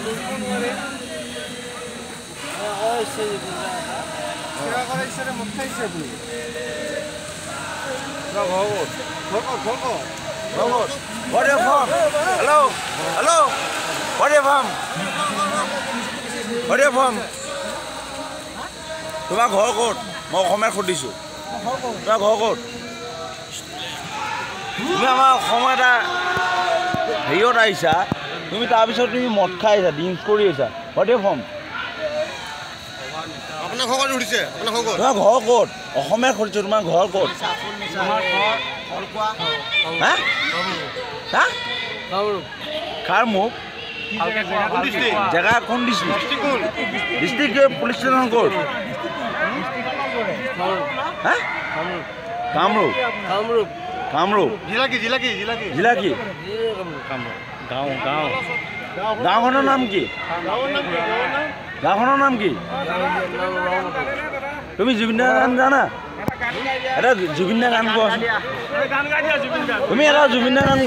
What are you from? Hello? Hello? What are you from? What are you from? তোমাৰ ঘৰ ক'ত? মই অসমীয়াত সুধিছোঁ। তোমাৰ ঘৰ ক'ত? তুমি আমাৰ অসমৰ এটা হেৰিয়ত আহিছা, তুমি তাৰপিছত তুমি মদ খাই আহিছা, ড্ৰিংকছ কৰি আহিছা। What are you from? আপোনাৰ ঘৰ ক'ত সুধিছে? আপোনাৰ ঘৰ ক'ত? তোমাৰ ঘৰ ক'ত? অসমীয়াত সুধিছোঁ, তোমাৰ ঘৰ ক'ত? হা? হা? কামৰূপ? জেগা কোন ডিষ্ট্ৰিক্ট? ডিষ্ট্ৰিক্ট পুলিচ ষ্টেচন ক'ত? হা? কামৰূপ? কামৰূপ? জিলা কি? গাঁওখনৰ নাম কি? গাঁওখনৰ নাম কি? তুমি জুবিন দাৰ গান জানা? এটা জুবিন দাৰ গান গোৱাচোন। তুমি এটা জুবিন দাৰ গান গোৱা।